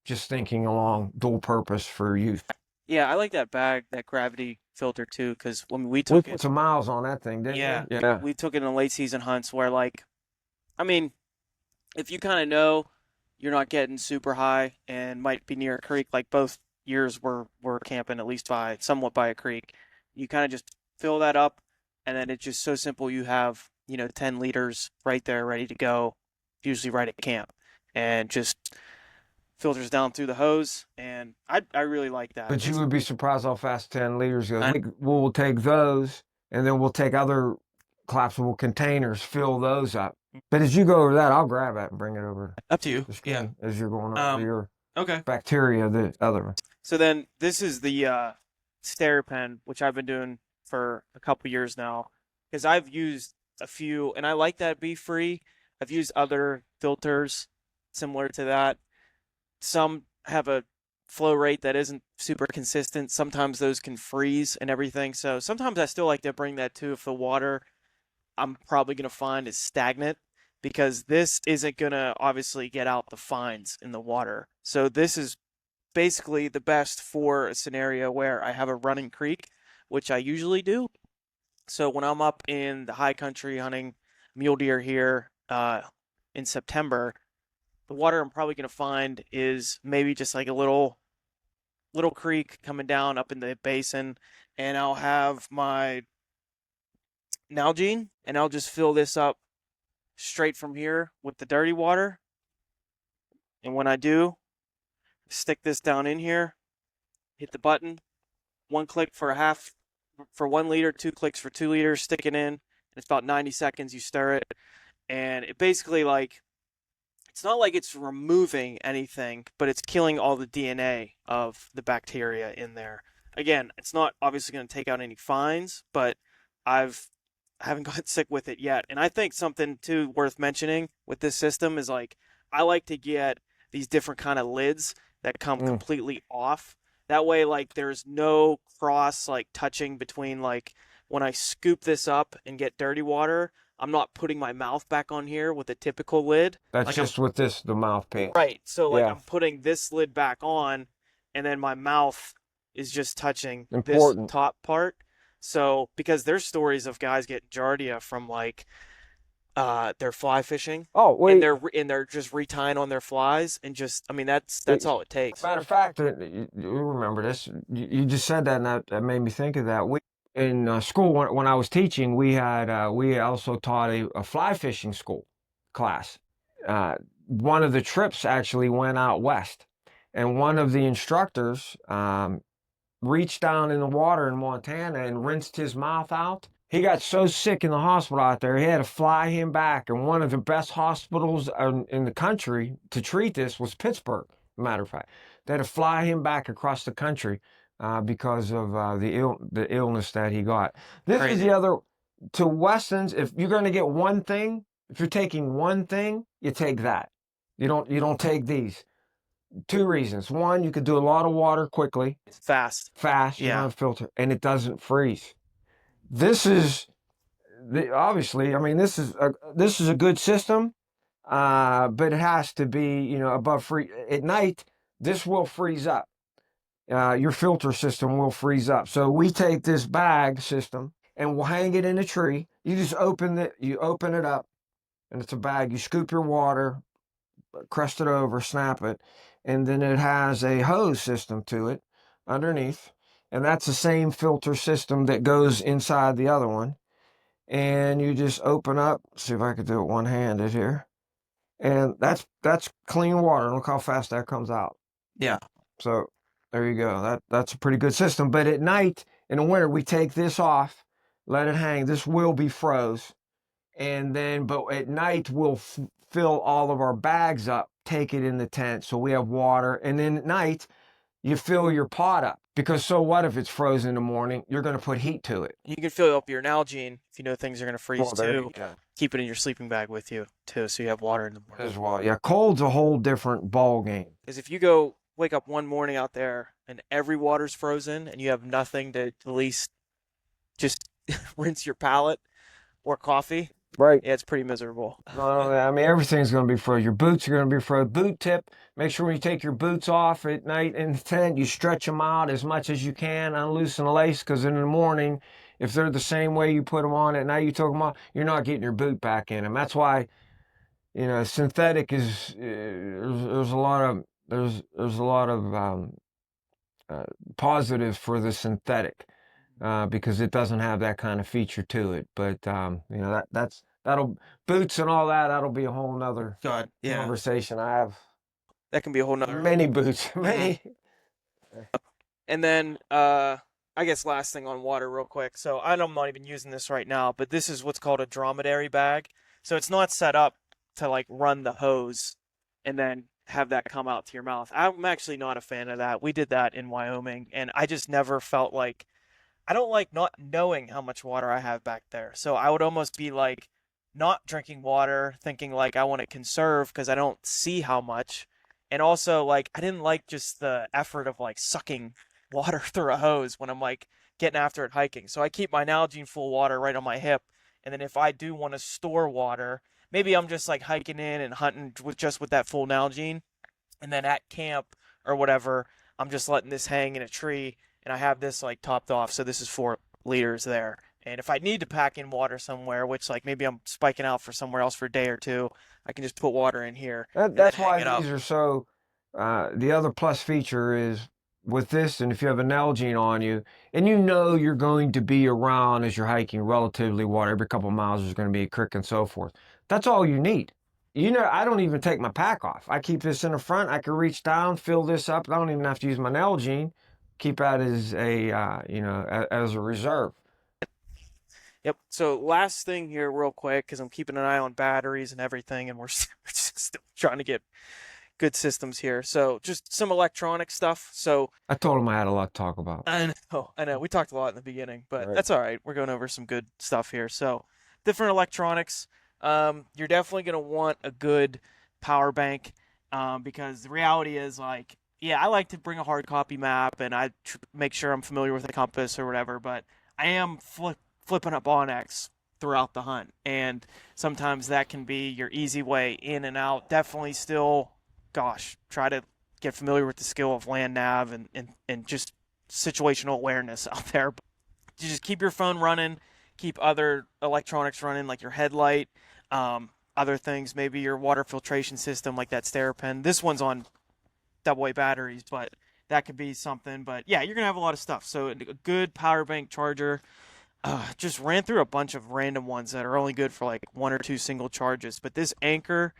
Just thinking along dual purpose for use. Yeah, I like that bag, that gravity filter too, because when we We took put it, some miles on that thing, didn't yeah, we? Yeah. we took it in late season hunts where like, I mean, if you kind of know you're not getting super high and might be near a creek, like both years we're camping at least somewhat by a creek, you kind of just fill that up, and then it's just so simple. You have 10 liters right there ready to go, usually right at camp, and just filters down through the hose, and I really like that. But you would be surprised how fast 10 liters goes. I- We'll take those, and then we'll take other collapsible containers, fill those up. But as you go over that, I'll grab that and bring it over Up to you. the Yeah. screen as you're going over your Okay. bacteria, the other one. So then this is the stair pen, which I've been doing for a couple years now, because I've used a few, and I like that Be Free. I've used other filters similar to that. Some have a flow rate that isn't super consistent. Sometimes those can freeze and everything. So sometimes I still like to bring that too if the water I'm probably going to find is stagnant, because this isn't going to obviously get out the fines in the water. So this is basically the best for a scenario where I have a running creek, which I usually do. So when I'm up in the high country hunting mule deer here in September, the water I'm probably going to find is maybe just like a little creek coming down up in the basin, and I'll have my Nalgene, and I'll just fill this up straight from here with the dirty water. And when I do, stick this down in here, hit the button, one click for 1 liter, 2 clicks for 2 liters, stick it in. It's about 90 seconds, you stir it. And it basically it's not like it's removing anything, but it's killing all the DNA of the bacteria in there. Again, it's not obviously going to take out any fines, but I haven't gotten sick with it yet. And I think something too worth mentioning with this system is I like to get these different kind of lids that come completely off. That way, there's no cross touching between when I scoop this up and get dirty water, I'm not putting my mouth back on here with a typical lid. That's just with the mouthpiece. Right. So Yeah. I'm putting this lid back on, and then my mouth is just touching Important. this top part. So because there's stories of guys getting giardia from they're fly fishing. Oh, wait. And they're just retying on their flies, and just that's all it takes. Matter of fact, you remember this. You just said that, and that made me think of that. In school, when I was teaching, we also taught a fly fishing school class. One of the trips actually went out west, and one of the instructors reached down in the water in Montana and rinsed his mouth out. He got so sick in the hospital out there, he had to fly him back. And one of the best hospitals in the country to treat this was Pittsburgh, matter of fact. They had to fly him back across the country because of the illness that he got. This is the other, to Weston's, if you're going to get one thing, If you're taking one thing, you take that. You don't take these. Two reasons. One, you could do a lot of water quickly, It's fast. fast. You don't Yeah. have to filter, and it doesn't freeze. This is obviously. I mean, this is a good system, but it has to be, you know, above free at night. This will freeze up. Your filter system will freeze up. So we take this bag system and we'll hang it in a tree. You just you open it up, and it's a bag. You scoop your water, crust it over, snap it, and then it has a hose system to it underneath, and that's the same filter system that goes inside the other one. And you just open up. See if I could do it one-handed here, and that's clean water. Look how fast that comes out. Yeah. So there you go. That's a pretty good system. But at night in the winter, we take this off, let it hang. This will be froze, and then but at night we'll fill all of our bags up, take it in the tent, so we have water. And then at night you fill your pot up, because so what if it's frozen in the morning? You're going to put heat to it. You can fill up your Nalgene if you know things are going to freeze Well, there too. you go. Keep it in your sleeping bag with you too, so you have water in the morning. As well, yeah. Cold's a whole different ball game. Because if you go wake up one morning out there and every water's frozen and you have nothing to at least just rinse your palate or coffee, Right. yeah, it's pretty miserable. No, I mean, everything's going to be frozen. Your boots are going to be frozen. Boot tip, make sure when you take your boots off at night in the tent, you stretch them out as much as you can, unloosen the lace, because in the morning, if they're the same way you put them on at night, you took them off, you're not getting your boot back in them. That's why, you know, synthetic is, there's a lot of, there's a lot of positives for the synthetic, because it doesn't have that kind of feature to it. But you know, that'll boots and all that. That'll be a whole nother conversation. I have That can be a whole nother. many boots, many. And then I guess last thing on water real quick. So I'm not even using this right now, but this is what's called a dromedary bag. So it's not set up to like run the hose and then have that come out to your mouth. I'm actually not a fan of that. We did that in Wyoming, and I just never felt like I don't like not knowing how much water I have back there. So I would almost be like not drinking water, thinking like I want to conserve because I don't see how much. And also like I didn't like just the effort of like sucking water through a hose when I'm like getting after it hiking. So I keep my Nalgene full water right on my hip. And then if I do want to store water, maybe I'm just like hiking in and hunting with that full Nalgene. And then at camp or whatever, I'm just letting this hang in a tree, and I have this like topped off. So this is 4 liters there. And if I need to pack in water somewhere, which like maybe I'm spiking out for somewhere else for a day or two, I can just put water in here. That's why these are so. The other plus feature is with this, and if you have a Nalgene on you, and you know you're going to be around as you're hiking relatively water, every couple of miles there's going to be a creek and so forth. That's all you need. You know, I don't even take my pack off. I keep this in the front. I can reach down, fill this up. I don't even have to use my Nalgene. Keep that as a, you know, as a reserve. Yep. So last thing here, real quick, because I'm keeping an eye on batteries and everything, and we're still trying to get good systems here. So just some electronic stuff. So I told him I had a lot to talk about. I know. We talked a lot in the beginning, but Right. that's all right. We're going over some good stuff here. So different electronics. You're definitely going to want a good power bank, because the reality is like, yeah, I like to bring a hard copy map and I make sure I'm familiar with the compass or whatever, but I am flipping up Onyx throughout the hunt, and sometimes that can be your easy way in and out. Definitely still, gosh, try to get familiar with the skill of land nav and just situational awareness out there. But you just keep your phone running, keep other electronics running like your headlight, other things, maybe your water filtration system like that Sterapin. This one's on AA batteries, but that could be something. But yeah, you're gonna have a lot of stuff. So a good power bank charger. Just ran through a bunch of random ones that are only good for like 1 or 2 single charges. But this Anchor,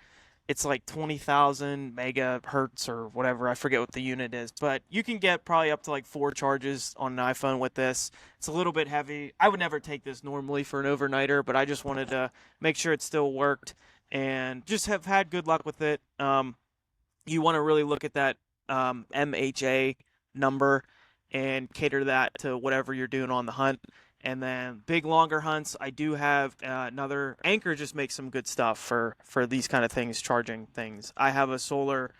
it's like 20,000 megahertz or whatever. I forget what the unit is, but you can get probably up to like 4 charges on an iPhone with this. It's a little bit heavy. I would never take this normally for an overnighter, but I just wanted to make sure it still worked and just have had good luck with it. You want to really look at that MHA number and cater that to whatever you're doing on the hunt. And then big longer hunts, I do have another Anchor. Just makes some good stuff for these kind of things, charging things. I have a solar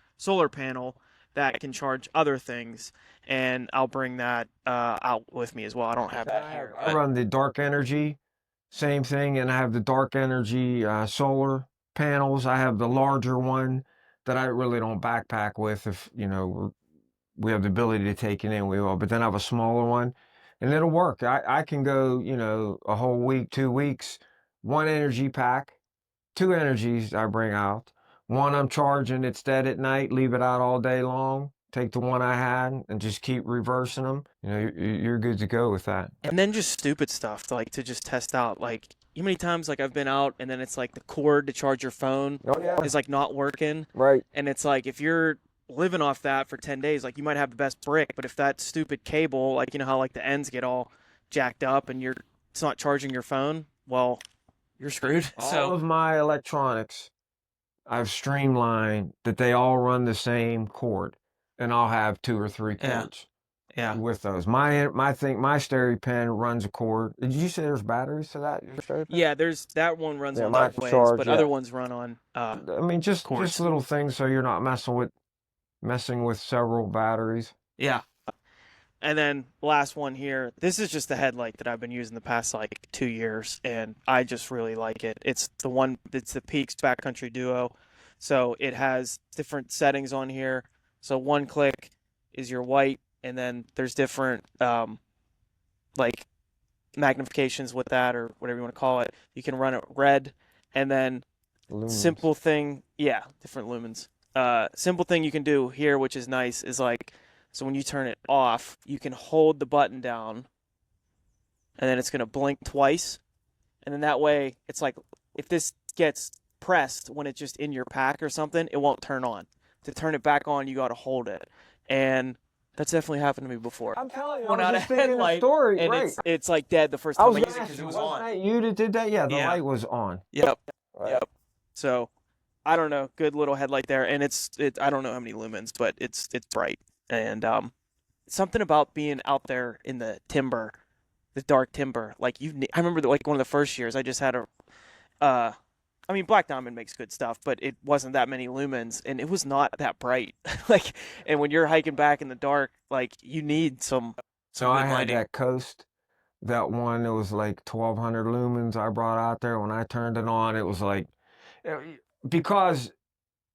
panel that can charge other things, and I'll bring that out with me as well. I don't have that here. I run the dark energy, same thing, and I have the dark energy solar panels. I have the larger one that I really don't backpack with. If you know we have the ability to take it in, we will. But then I have a smaller one, and it'll work. I can go, you know, a whole week, 2 weeks, one energy pack, two energies I bring out. One I'm charging, it's dead at night, leave it out all day long. Take the one I had and just keep reversing them. You know, you're good to go with that. And then just stupid stuff like to just test out. Like, you know, many times like I've been out and then it's like the cord to charge your phone Oh yeah, is like not working. right. And it's like if you're living off that for 10 days, like you might have the best brick, but if that stupid cable, like you know how like the ends get all jacked up and it's not charging your phone, well, you're screwed. All of my electronics, I've streamlined that they all run the same cord, and I'll have 2 or 3 Yeah. cords Yeah. with those. My stereo pen runs a cord. Did you say there's batteries to that? Your stereo pen? Yeah, there's that one runs Yeah, on mine's both ways, charged, but yeah. other ones run on I mean, just cords. little things so you're not messing with several batteries. Yeah. And then last one here. This is just the headlight that I've been using the past like 2 years, and I just really like it. It's the Peaks Backcountry Duo. So it has different settings on here. So one click is your white, and then there's different like magnifications with that or whatever you want to call it. You can run it red, and then Lumens. simple thing, yeah, different lumens. Simple thing you can do here, which is nice, is like, so when you turn it off, you can hold the button down, and then it's going to blink twice. And then that way, it's like, if this gets pressed when it's just in your pack or something, it won't turn on. To turn it back on, you got to hold it. And that's definitely happened to me before. I'm telling you, Went I out was a just thinking a headlight, story. and Right. it's like dead the first I time was I used it gonna because ask it you, was wasn't on. that you that did that? Yeah, the Yeah. light was on. Yep. Right. Yep. So I don't know, good little headlight there, and it's I don't know how many lumens, but it's bright, and something about being out there in the timber, the dark timber. Like I remember like one of the first years I just had I mean, Black Diamond makes good stuff, but it wasn't that many lumens, and it was not that bright. Like, and when you're hiking back in the dark, like you need some So I good had lighting. that Coast, that one that was like 1200 lumens I brought out there. When I turned it on, it was like, because,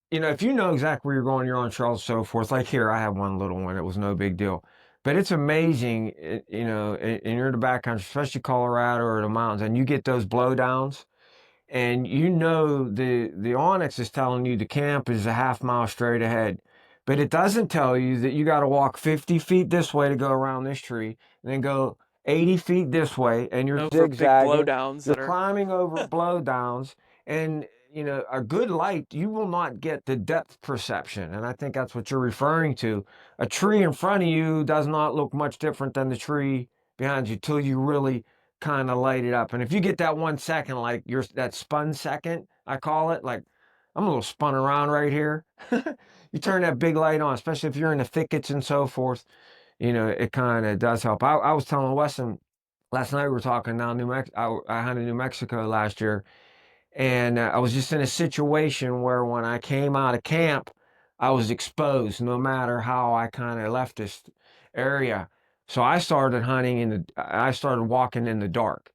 you know, if you know exactly where you're going, you're on trails, so forth. Like here, I have one little one. It was no big deal. But it's amazing, you know, and you're in the backcountry, especially Colorado or the mountains, and you get those blowdowns, and you know the Onyx is telling you the camp is a half-mile straight ahead, but it doesn't tell you that you got to walk 50 feet this way to go around this tree, and then go 80 feet this way, and you're Over big zigzagging. blowdowns You're that are climbing over blowdowns, and you know a good light, you will not get the depth perception, and I think that's what you're referring to. A tree in front of you does not look much different than the tree behind you till you really kind of light it up. And if you get that 1 second, like that spun second, I call it, like I'm a little spun around right here. You turn that big light on, especially if you're in the thickets and so forth, you know, it kind of does help. I was telling Weston last night, we were talking down New Mexico. I hunted New Mexico last year, and I was just in a situation where when I came out of camp, I was exposed no matter how I kind of left this area. So I started I started walking in the dark.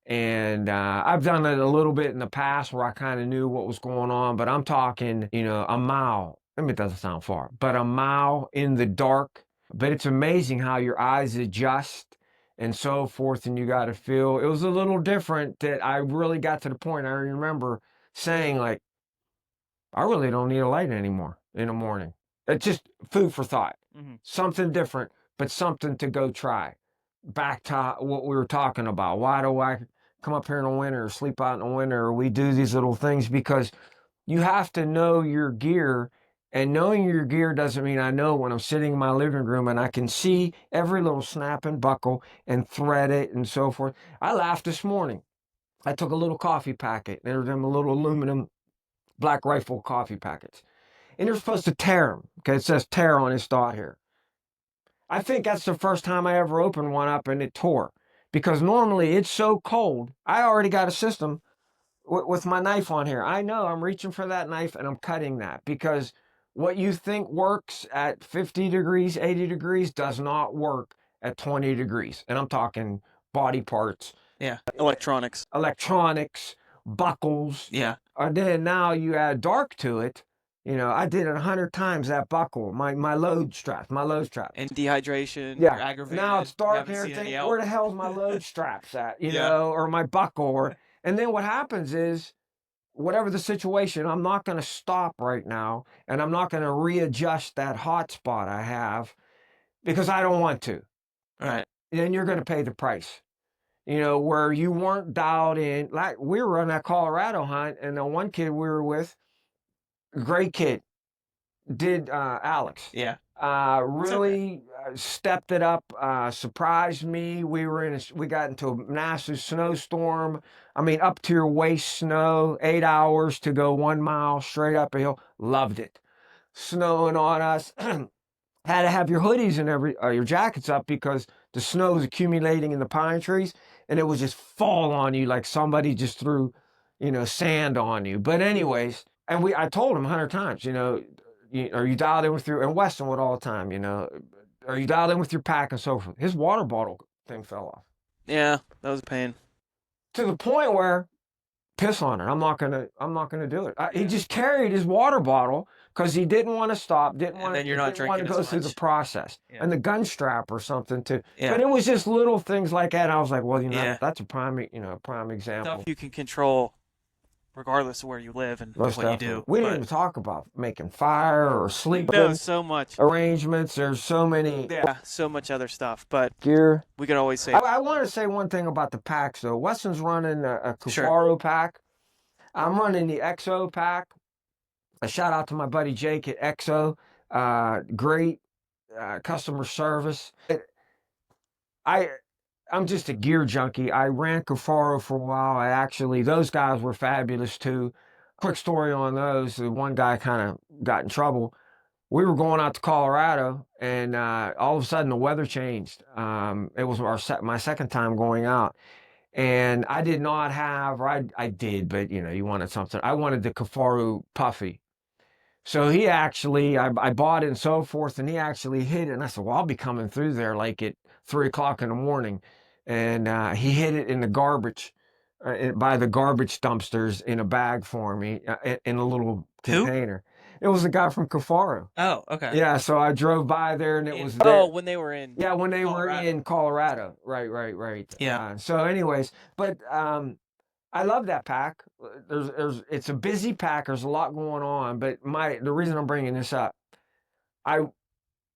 And I've done it a little bit in the past where I kind of knew what was going on, but I'm talking, you know, a mile. I mean, it doesn't sound far, but a mile in the dark. But it's amazing how your eyes adjust and so forth, and you got to feel. It was a little different that I really got to the point. I remember saying, like, I really don't need a light anymore in the morning. It's just food for thought. Mm-hmm. Something different, but something to go try. Back to what we were talking about. Why do I come up here in the winter or sleep out in the winter, or we do these little things? Because you have to know your gear, and knowing your gear doesn't mean I know when I'm sitting in my living room and I can see every little snap and buckle and thread it and so forth. I laughed this morning. I took a little coffee packet. There were them little aluminum Black Rifle coffee packets, and you're supposed to tear them. Okay, it says tear on this dot here. I think that's the first time I ever opened one up and it tore. because normally it's so cold. I already got a system with my knife on here. I know I'm reaching for that knife and I'm cutting that, because what you think works at 50 degrees, 80 degrees does not work at 20 degrees. And I'm talking body parts, Yeah. Electronics, buckles. Yeah. And then now you add dark to it. I did it 100 times, that buckle, my load straps, And dehydration, yeah. you're aggravated. Now it's you dark haven't and seen any everything. help. Where the hell's my load straps at? Yeah. Or my buckle, and then what happens is, whatever the situation, I'm not going to stop right now, and I'm not going to readjust that hot spot I have, because I don't want to. Right. Then you're going to pay the price. Where you weren't dialed in. Like, we were on that Colorado hunt, and the one kid we were with, great kid, did Alex. Yeah. Really stepped it up, surprised me. We got into a massive snowstorm. I mean, up to your waist snow, 8 hours to go 1 mile straight up a hill. Loved it. Snowing on us. Had to have your hoodies and your jackets up, because the snow was accumulating in the pine trees, and it would just fall on you like somebody just threw, sand on you. But anyways, and I told him 100 times, are you dialed in with and Weston would all the time, are you dialed in with your pack and so forth. His water bottle thing fell off. Yeah, that was a pain. To the point where, piss on it. I'm not gonna do it. He just carried his water bottle because he didn't want to stop, didn't want to go through the process, and the gun strap or something too. Yeah. But it was just little things like that. And I was like, well, that's a prime example. Stuff you can control, regardless of where you live and Most what definitely. you do. We didn't even talk about making fire or sleeping. No, so much arrangements. There's so many. Yeah, so much other stuff. But gear. We could always say. I want to say one thing about the packs though. Weston's running a Kufaro pack. I'm running the XO pack. A shout out to my buddy Jake at XO. Great customer service. I'm just a gear junkie. I ran Kufaro for a while. Those guys were fabulous too. Quick story on those. The one guy kind of got in trouble. We were going out to Colorado, and all of a sudden the weather changed. It was my second time going out. And I did not have, or I did, but you wanted something. I wanted the Kufaro Puffy. So I bought it and so forth, and he actually hid it. And I said, well, I'll be coming through there like at 3 o'clock in the morning. And he hid it in the garbage, by the garbage dumpsters in a bag for me, in a little container. It was a guy from Kufaro. Oh, okay. Yeah, so I drove by there, and it was there. Oh, when they were in. Yeah, when they were in Colorado. Right. Yeah. So anyways, but I love that pack. It's a busy pack. There's a lot going on, but the reason I'm bringing this up, I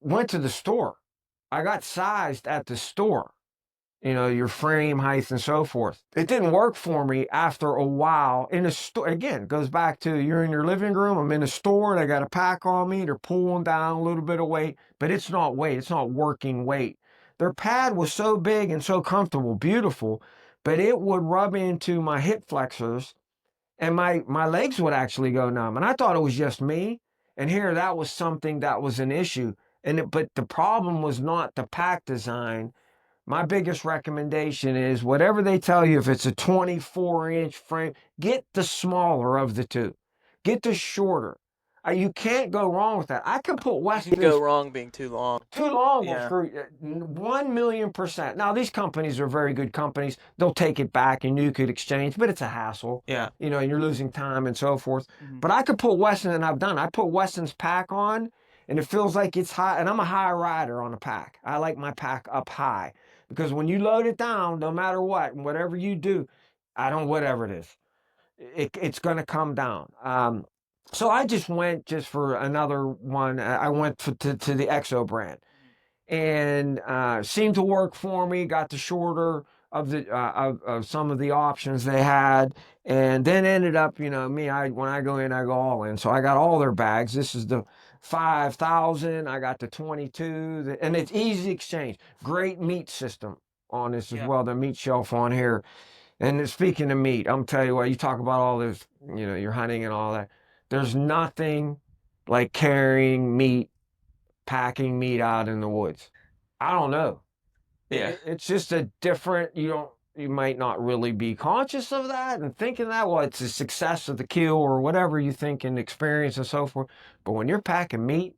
went to the store. I got sized at the store. Your frame height and so forth. It didn't work for me after a while in a store. Again, it goes back to, you're in your living room. I'm in a store. They got a pack on me. They're pulling down a little bit of weight, but it's not weight. It's not working weight. Their pad was so big and so comfortable, beautiful, but it would rub into my hip flexors, and my legs would actually go numb. And I thought it was just me. And here, that was something that was an issue. But the problem was not the pack design. My biggest recommendation is, whatever they tell you, if it's a 24-inch frame, get the smaller of the two. Get the shorter. You can't go wrong with that. I can put Weston's... You can go wrong being too long. Too long will screw you. 1,000,000%. Now, these companies are very good companies. They'll take it back and you could exchange, but it's a hassle. Yeah. And you're losing time and so forth. Mm-hmm. But I could put Weston, and I've done. I put Weston's pack on, and it feels like it's high. And I'm a high rider on a pack. I like my pack up high. Because when you load it down, no matter what, whatever you do, whatever it is, it's going to come down. So I just went for another one. I went to the XO brand, and seemed to work for me. Got the shorter of the of some of the options they had, and then ended up, when I go in, I go all in. So I got all their bags. This is the 5,000. I got the 22, and it's easy exchange. Great meat system on this as well. The meat shelf on here. And speaking of meat, I'm telling you what, you talk about all this, you're hunting and all that. There's nothing like carrying meat, packing meat out in the woods. I don't know. Yeah. It's just a different, you might not really be conscious of that and thinking that, well, it's the success of the kill or whatever you think and experience and so forth. But when you're packing meat,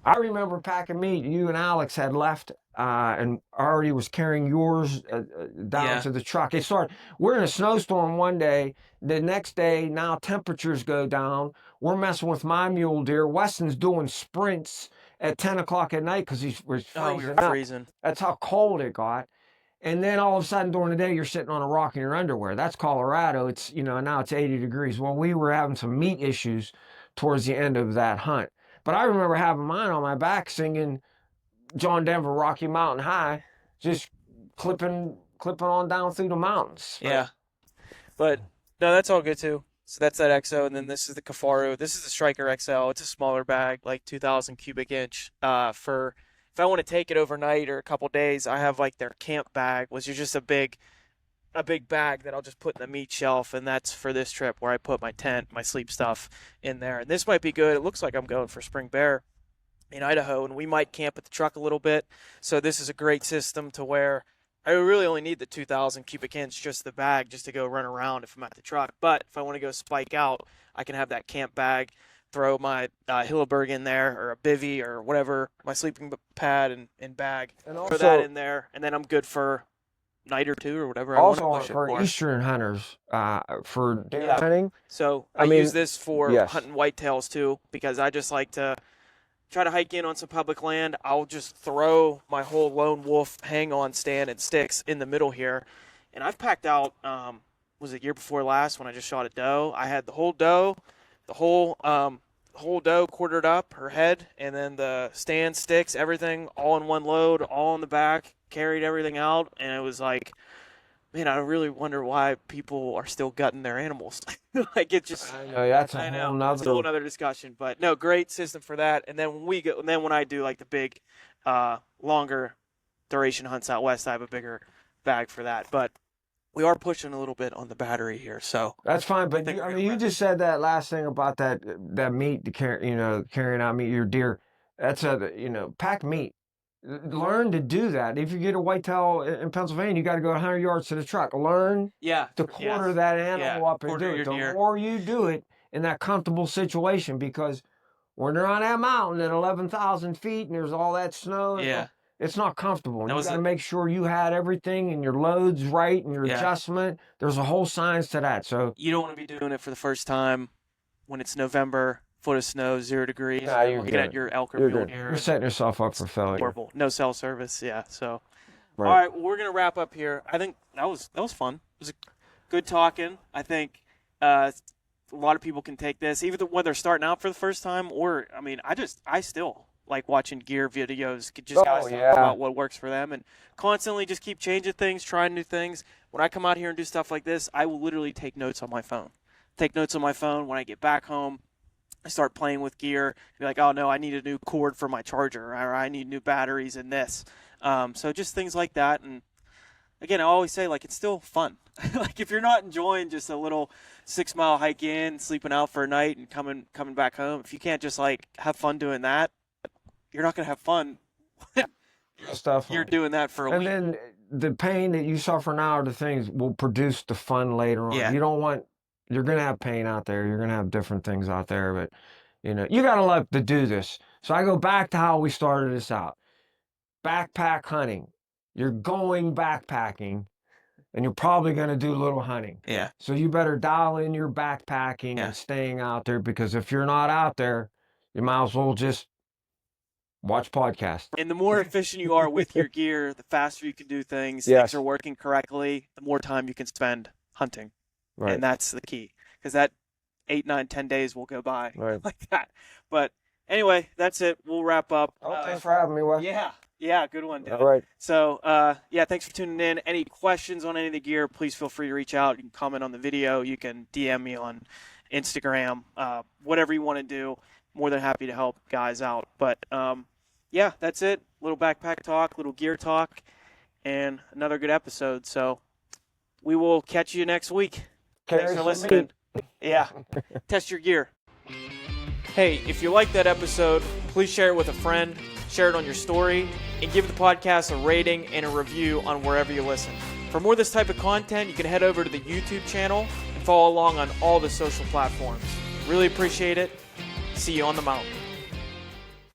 I remember packing meat. You and Alex had left, and already was carrying yours down Yeah. to the truck. It started. We're in a snowstorm one day. The next day, now temperatures go down. We're messing with my mule deer. Weston's doing sprints at 10 o'clock at night because he was Oh, we freezing were up. freezing. That's how cold it got. And then all of a sudden during the day, you're sitting on a rock in your underwear. That's Colorado. It's, now it's 80 degrees. Well, we were having some meat issues towards the end of that hunt. But I remember having mine on my back singing John Denver Rocky Mountain High, just clipping on down through the mountains. Yeah. But no, that's all good too. So that's that XO, and then this is the Kafaru. This is the Striker XL. It's a smaller bag, like 2,000 cubic inch. For if I want to take it overnight or a couple days, I have like their camp bag, which is just a big bag that I'll just put in the meat shelf, and that's for this trip where I put my tent, my sleep stuff in there. And this might be good. It looks like I'm going for spring bear in Idaho, and we might camp at the truck a little bit. So this is a great system to where I really only need the 2,000 cubic inch, just the bag, just to go run around if I'm at the truck. But if I want to go spike out, I can have that camp bag, throw my Hilleberg in there, or a bivy, or whatever, my sleeping pad and bag, And throw that in there, and then I'm good for night or two or whatever I want to push it for for. Eastern hunters, for deer hunting. So I I mean, use this for yes. hunting whitetails too, because I just like to try to hike in on some public land. I'll just throw my whole lone wolf hang-on stand and sticks in the middle here. And I've packed out, was it year before last when I just shot a doe? I had the whole doe quartered up, her head, and then the stand, sticks, everything, all in one load, all in the back, carried everything out, and it was like, man, I really wonder why people are still gutting their animals. Like, it just, I know that's a I whole know that's a whole nother. other discussion, but no, great system for that. And then when I do like the big, longer duration hunts out west, I have a bigger bag for that. But we are pushing a little bit on the battery here, so That's fine, but think I we're mean, you gonna just said that last thing about that meat to carry, carrying out meat, your deer. That's pack meat. Learn to do that. If you get a whitetail in Pennsylvania, you got to go 100 yards to the truck. Learn yeah, to quarter that animal up and quarter do it. your The deer. more you do it in that comfortable situation, because when they're on that mountain at 11,000 feet and there's all that snow, Yeah. it's not comfortable. That You was got to it. make sure you had everything and your loads right and your Yeah. adjustment. There's a whole science to that. So You don't want to be doing it for the first time when it's November, foot of snow, 0 degrees. Nah, you're looking good. at your elk or you're mule good. deer. You're setting yourself up for failure. Horrible. No cell service. Yeah. So, Right. all right, well, we're gonna wrap up here. I think that was fun. It was good talking. I think a lot of people can take this, even when they're starting out for the first time. Or I mean, I still like watching gear videos. Just guys talk about what works for them, and constantly just keep changing things, trying new things. When I come out here and do stuff like this, I will literally take notes on my phone. Take notes on my phone when I get back home. I start playing with gear. Be like, oh no, I need a new cord for my charger, or I need new batteries in this. So just things like that. And again, I always say, like, it's still fun. Like, if you're not enjoying just a little 6-mile hike in, sleeping out for a night, and coming back home, if you can't just like have fun doing that, you're not gonna have fun. You're doing that for a week. And then the pain that you suffer now, the things will produce the fun later on. Yeah. You're going to have pain out there. You're going to have different things out there, but you got to love to do this. So I go back to how we started this out. Backpack hunting. You're going backpacking and you're probably going to do a little hunting. Yeah. So you better dial in your backpacking and staying out there, because if you're not out there, you might as well just watch podcasts. And the more efficient you are with your gear, the faster you can do things. Yes. Things are working correctly, the more time you can spend hunting. Right. And that's the key, because that 8, 9, 10 days will go by like that. But anyway, that's it. We'll wrap up. Thanks for having me, Wes. Yeah, good one, dude. All right. So, thanks for tuning in. Any questions on any of the gear, please feel free to reach out. You can comment on the video. You can DM me on Instagram, whatever you want to do. More than happy to help guys out. But, that's it. Little backpack talk, little gear talk, and another good episode. So we will catch you next week. Thanks for listening. Yeah. Test your gear. Hey, if you like that episode, please share it with a friend. share it on your story, and give the podcast a rating and a review on wherever you listen. For more of this type of content, you can head over to the YouTube channel and follow along on all the social platforms. Really appreciate it. See you on the mountain.